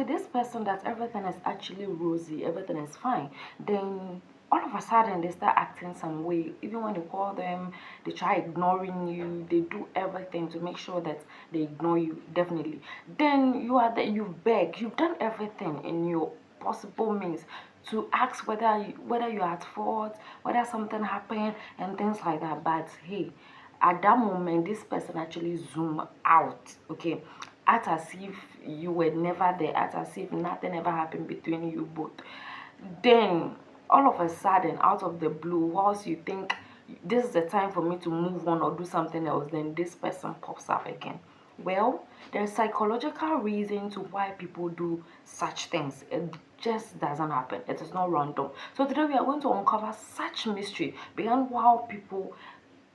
with this person that everything is actually rosy, everything is fine, then all of a sudden they start acting some way. Even when you call them, they try ignoring you, they do everything to make sure that they ignore you, definitely. Then you are there, you've begged, you've done everything in your possible means to ask whether you're at fault, whether something happened and things like that. But hey, at that moment this person actually zoom out, okay, act as if you were never there, act as if nothing ever happened between you both. Then all of a sudden, out of the blue, whilst you think this is the time for me to move on or do something else, then this person pops up again. Well, there's psychological reason to why people do such things. It just doesn't happen. It is not random. So today we are going to uncover such mystery behind how people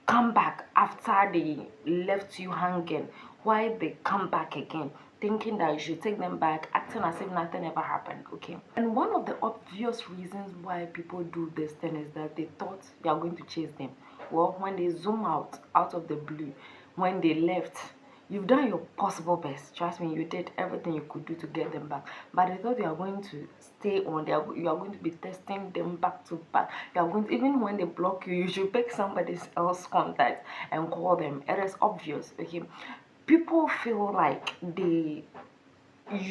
come back after they left you hanging, why they come back again, thinking that you should take them back, acting as if nothing ever happened, okay? And one of the obvious reasons why people do this thing is that they thought you are going to chase them. Well, when they zoom out of the blue, when they left, you've done your possible best. Trust me, you did everything you could do to get them back. But they thought you are going to stay on. You are going to be testing them back to back. You are going to, even when they block you, you should pick somebody else's contact and call them. It is obvious, okay? People feel like you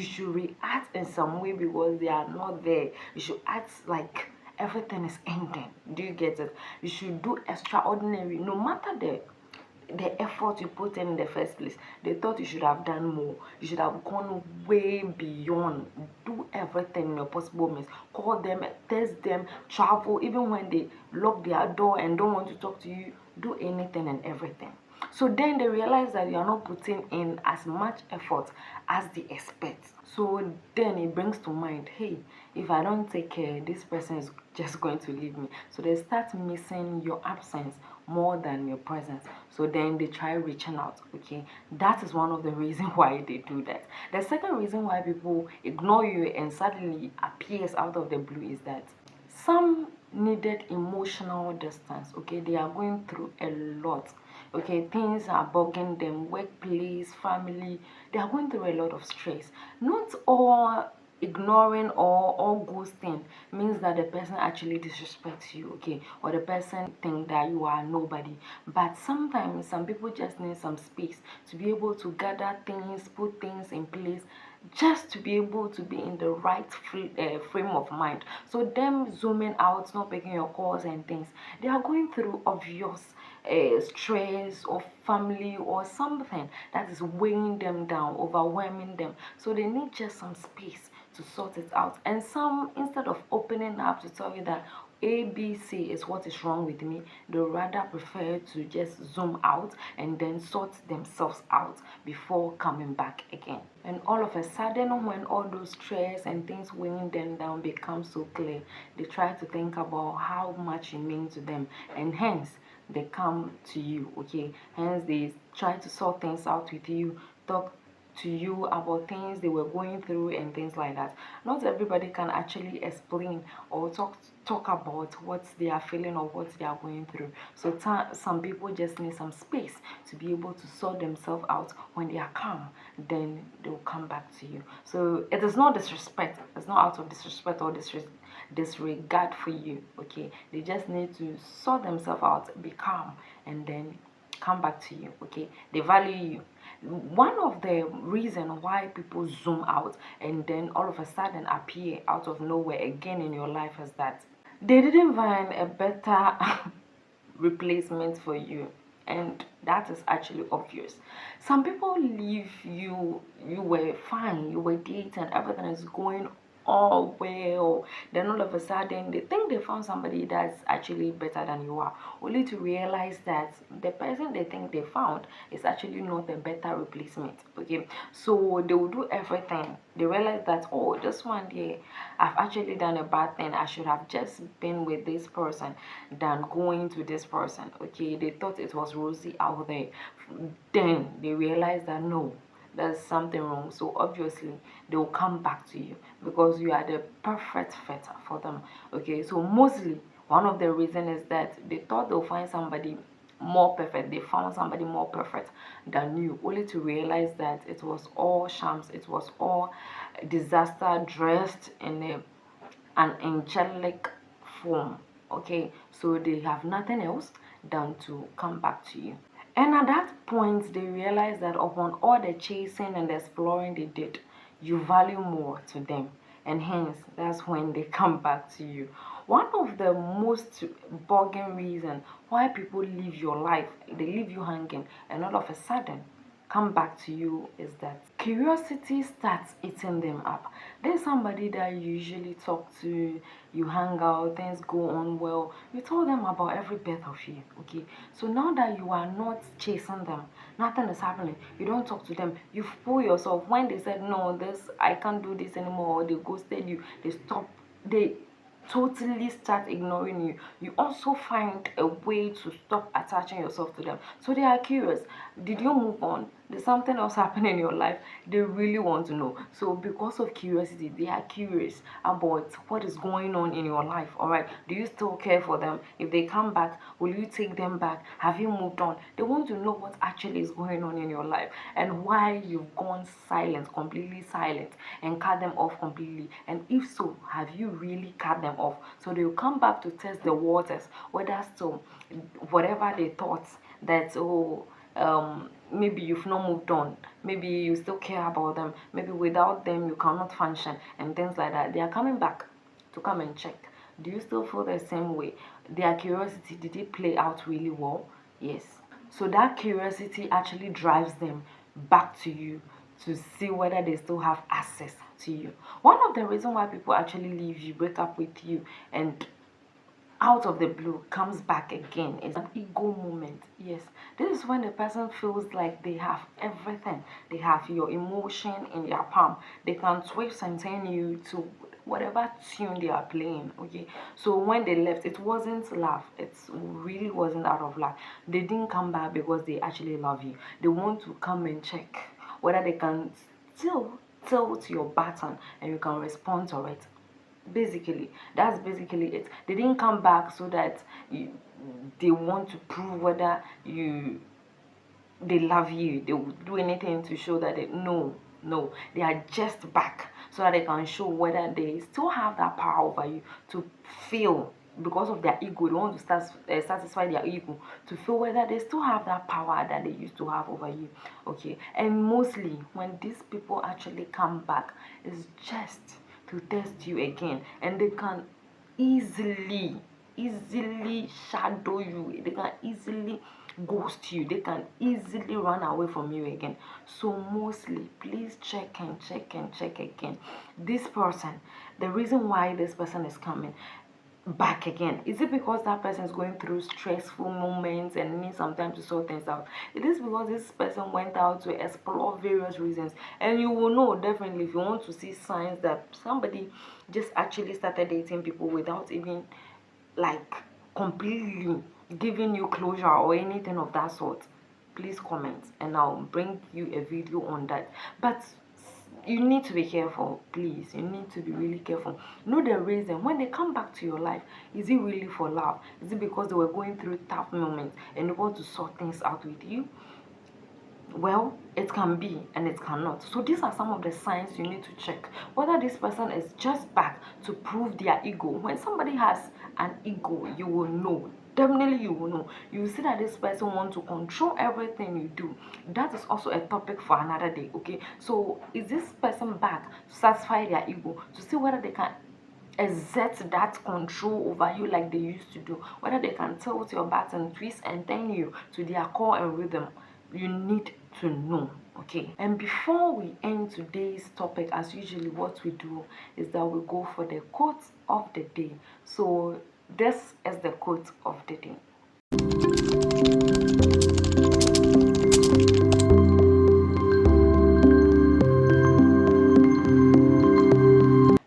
should react in some way because they are not there. You should act like everything is ending. Do you get it? You should do extraordinary, no matter the effort you put in the first place. They thought you should have done more. You should have gone way beyond. Do everything in your possible means. Call them, text them, travel, even when they lock their door and don't want to talk to you. Do anything and everything. So then they realize that you are not putting in as much effort as they expect. So then it brings to mind, hey, if I don't take care, this person is just going to leave me. So they start missing your absence more than your presence. So then they try reaching out, okay? That is one of the reasons why they do that. The second reason why people ignore you and suddenly appears out of the blue is that some needed emotional distance, okay? They are going through a lot, okay? Things are bugging them, workplace, family. They are going through a lot of stress. Not all ignoring or all ghosting means that the person actually disrespects you, okay, or the person think that you are nobody. But sometimes some people just need some space to be able to gather things, put things in place, just to be able to be in the right frame of mind. So them zooming out, not picking your calls and things, they are going through obvious stress or family or something that is weighing them down, overwhelming them. So they need just some space to sort it out. And some, instead of opening up to tell you that ABC is what is wrong with me, they rather prefer to just zoom out and then sort themselves out before coming back again. And all of a sudden, when all those stress and things weighing them down become so clear, they try to think about how much you mean to them, and hence they come to you, okay? Hence they try to sort things out with you, talk to you about things they were going through and things like that. Not everybody can actually explain or talk about what they are feeling or what they are going through. So some people just need some space to be able to sort themselves out. When they are calm, then they'll come back to you. So it is not disrespect. It's not out of disrespect or disregard for you, okay? They just need to sort themselves out, be calm, and then come back to you, okay? They value you. One of the reason why people zoom out and then all of a sudden appear out of nowhere again in your life is that they didn't find a better replacement for you, and that is actually obvious. Some people leave you, you were fine, you were dating, everything is going all well, then all of a sudden they think they found somebody that's actually better than you are, only to realize that the person they think they found is actually not a better replacement, okay? So they will do everything. They realize that, oh, this one day I've actually done a bad thing, I should have just been with this person than going to this person, okay? They thought it was rosy out there. Then they realize that no, there's something wrong. So obviously they will come back to you because you are the perfect fit for them, okay? So mostly one of the reasons is that they thought they'll find somebody more perfect. They found somebody more perfect than you, only to realize that it was all shams, it was all disaster dressed in an angelic form. Okay, so they have nothing else than to come back to you. And at that point, they realize that upon all the chasing and the exploring they did, you value more to them. And hence, that's when they come back to you. One of the most bugging reasons why people leave your life, they leave you hanging, and all of a sudden come back to you is that curiosity starts eating them up. There's somebody that you usually talk to, you hang out, things go on well, you tell them about every bit of you. Okay, so now that you are not chasing them, nothing is happening, you don't talk to them, you fool yourself. When they said no, this I can't do this anymore, or they ghosted you, they stop, they totally start ignoring you, you also find a way to stop attaching yourself to them. So they are curious. Did you move on? Did something else happen in your life? They really want to know. So because of curiosity, they are curious about what is going on in your life. All right, do you still care for them? If they come back, will you take them back? Have you moved on? They want to know what actually is going on in your life and why you've gone silent, completely silent, and cut them off completely. And if so, have you really cut them off? So they'll come back to test the waters, whether still whatever they thought that, oh, maybe you've not moved on, maybe you still care about them, maybe without them you cannot function, and things like that. They are coming back to come and check. Do you still feel the same way? Their curiosity, did it play out really well? Yes. So that curiosity actually drives them back to you to see whether they still have access to you. One of the reasons why people actually leave you, break up with you, and out of the blue comes back again is an ego moment. Yes, this is when the person feels like they have everything. They have your emotion in their palm. They can twist and turn you to whatever tune they are playing. Okay, so when they left, it wasn't love, it really wasn't out of love. They didn't come back because they actually love you. They want to come and check whether they can still tilt your button and you can respond to it. Basically, that's basically it. They didn't come back so that they want to prove whether they love you, they will do anything to show that no, they are just back so that they can show whether they still have that power over you to feel. Because of their ego, they want to satisfy their ego to feel whether they still have that power that they used to have over you. Okay, and mostly when these people actually come back, it's just to test you again, and they can easily shadow you, they can easily ghost you, they can easily run away from you again. So mostly, please check and check and check again. This person, the reason why this person is coming back again, is it because that person is going through stressful moments and needs some time to sort things out? It is because this person went out to explore various reasons, and you will know definitely if you want to see signs that somebody just actually started dating people without even like completely giving you closure or anything of that sort. Please comment and I'll bring you a video on that. But you need to be careful, please. You need to be really careful. Know the reason when they come back to your life. Is it really for love? Is it because they were going through tough moments and they want to sort things out with you? Well, it can be and it cannot. So these are some of the signs you need to check whether this person is just back to prove their ego. When somebody has an ego, you will know. Definitely you will know. You will see that this person wants to control everything you do. That is also a topic for another day. Okay, so is this person back to satisfy their ego, to see whether they can exert that control over you like they used to do, whether they can tilt your button, twist and turn you to their core and rhythm? You need to know. Okay, and before we end today's topic, as usually what we do is that we go for the quote of the day. So this is the quote of the day.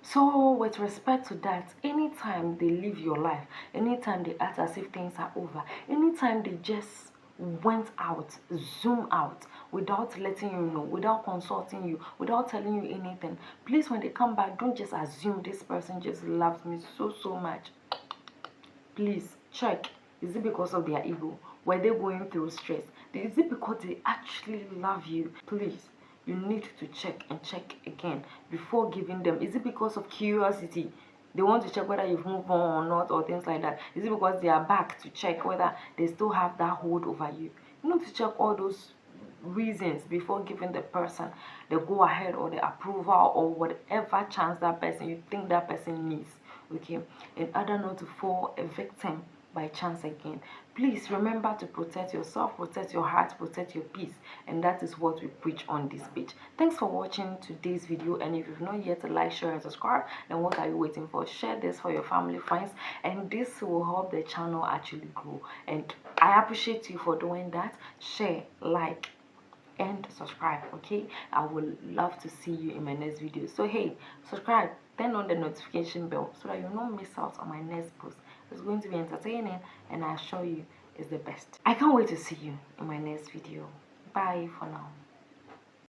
So with respect to that, anytime they live your life, anytime they act as if things are over, anytime they just went out, zoom out without letting you know, without consulting you, without telling you anything, please, when they come back, don't just assume this person just loves me so much. Please check. Is it because of their ego? Were they going through stress? Is it because they actually love you? Please, you need to check and check again before giving them. Is it because of curiosity? They want to check whether you've moved on or not, or things like that. Is it because they are back to check whether they still have that hold over you? You need to check all those reasons before giving the person the go ahead or the approval or whatever chance that person you think that person needs, okay, in order not to fall a victim by chance again. Please remember to protect yourself, protect your heart, protect your peace, and that is what we preach on this page. Thanks for watching today's video, and if you've not yet like, share and subscribe, then what are you waiting for? Share this for your family, friends, and this will help the channel actually grow, and I appreciate you for doing that. Share, like, and subscribe. Okay, I would love to see you in my next video. So hey, subscribe, turn on the notification bell so that you'll not miss out on my next post. It's going to be entertaining, and I assure you it's the best. I can't wait to see you in my next video. Bye for now.